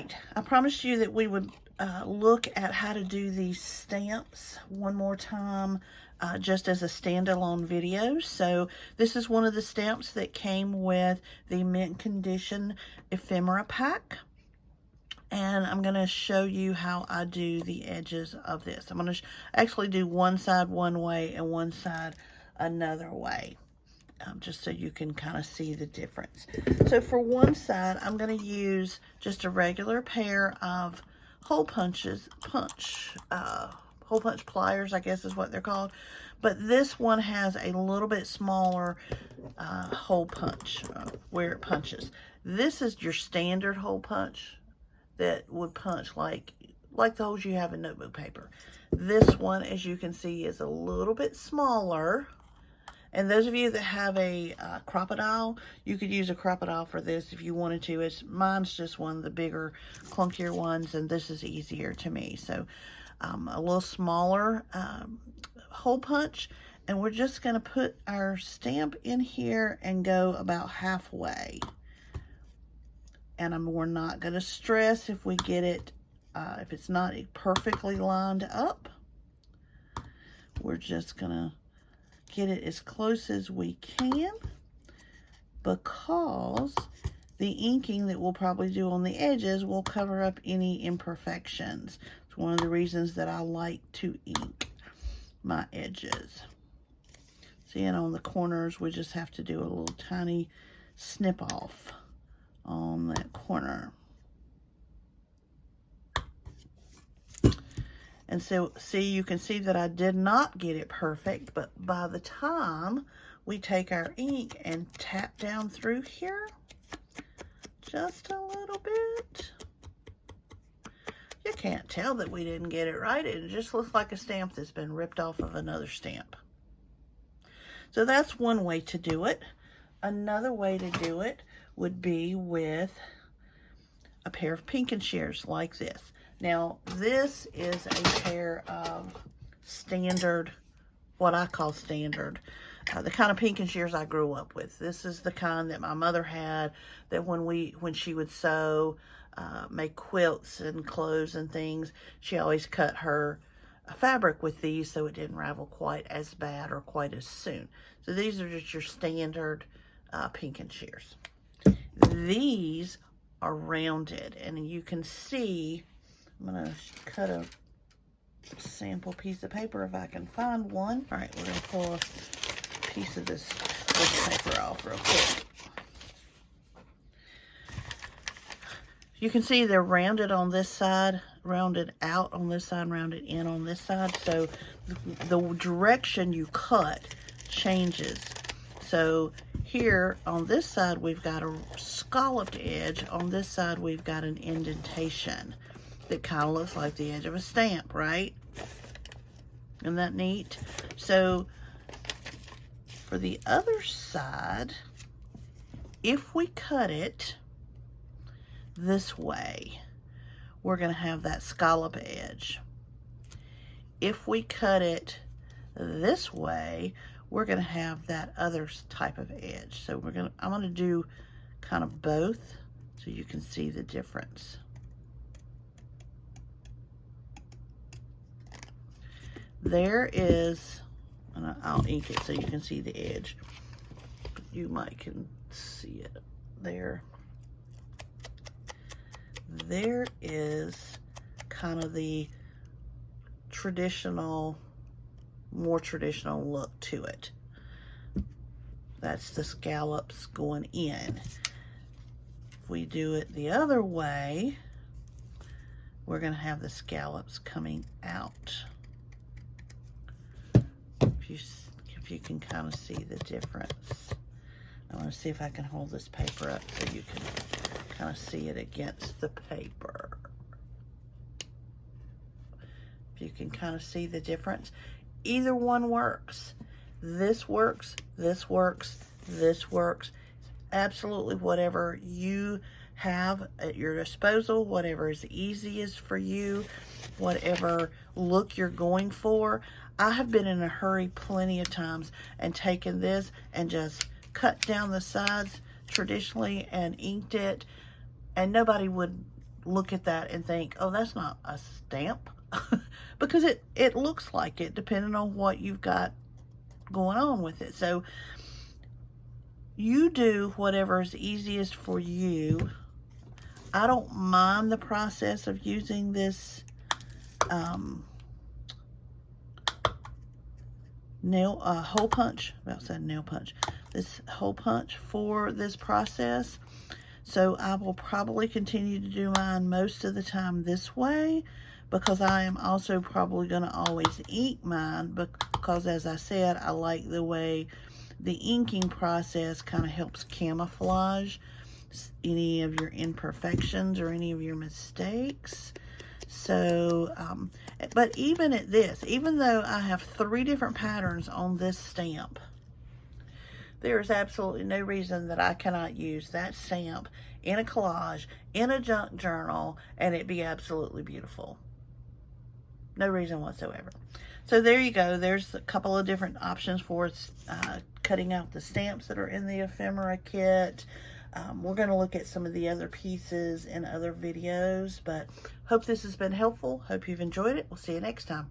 right, I promised you that we would look at how to do these stamps one more time, just as a standalone video. So this is one of the stamps that came with the mint condition ephemera pack. And I'm going to show you how I do the edges of this. I'm going to actually do one side one way and one side another way, just so you can kind of see the difference. So for one side, I'm going to use just a regular pair of hole punch pliers, I guess is what they're called. But this one has a little bit smaller hole punch where it punches. This is your standard hole punch that would punch like the holes you have in notebook paper. This one, as you can see, is a little bit smaller. And those of you that have a crocodile, you could use a crocodile for this if you wanted to. Mine's just one of the bigger, clunkier ones, and this is easier to me. So a little smaller hole punch, and we're just going to put our stamp in here and go about halfway. And we're not going to stress if we get it, if it's not perfectly lined up. We're just going to get it as close as we can, because the inking that we'll probably do on the edges will cover up any imperfections. It's one of the reasons that I like to ink my edges. See, and on the corners, we just have to do a little tiny snip off on that corner. And so, see, you can see that I did not get it perfect, but by the time we take our ink and tap down through here, just a little bit, you can't tell that we didn't get it right. It just looks like a stamp that's been ripped off of another stamp. So that's one way to do it. Another way to do it would be with a pair of pinking shears like this. Now, this is a pair of standard, what I call standard, the kind of pinking shears I grew up with. This is the kind that my mother had, that when she would sew, make quilts and clothes and things, she always cut her fabric with these so it didn't ravel quite as bad or quite as soon. So these are just your standard pinking shears. These are rounded, and you can see, I'm going to cut a sample piece of paper if I can find one. All right, we're going to pull a piece of this paper off real quick. You can see they're rounded on this side, rounded out on this side, rounded in on this side. So the direction you cut changes. So here on this side, we've got a scalloped edge. On this side, we've got an indentation that kind of looks like the edge of a stamp, right? Isn't that neat? So for the other side, if we cut it this way, we're going to have that scallop edge. If we cut it this way, we're going to have that other type of edge. So I'm going to do kind of both so you can see the difference. There is, and I'll ink it so you can see the edge. You might can see it there. There is kind of the traditional, more traditional look to it. That's the scallops going in. If we do it the other way, we're going to have the scallops coming out. If you can kind of see the difference. I want to see if I can hold this paper up so you can kind of see it against the paper. If you can kind of see the difference. Either one works. This works, this works, this works. Absolutely whatever you have at your disposal, whatever is easiest for you, whatever look you're going for. I have been in a hurry plenty of times and taken this and just cut down the sides traditionally and inked it, and nobody would look at that and think, oh, that's not a stamp. Because it looks like it, depending on what you've got going on with it. So you do whatever is easiest for you. I don't mind the process of using this hole punch. About said nail punch. This hole punch for this process. So I will probably continue to do mine most of the time this way, because I am also probably going to always ink mine, because as I said, I like the way the inking process kind of helps camouflage any of your imperfections or any of your mistakes. So, but even at this, even though I have 3 different patterns on this stamp, there is absolutely no reason that I cannot use that stamp in a collage, in a junk journal, and it be absolutely beautiful. No reason whatsoever. So there you go. There's a couple of different options for cutting out the stamps that are in the ephemera kit. We're going to look at some of the other pieces in other videos, but hope this has been helpful. Hope you've enjoyed it. We'll see you next time.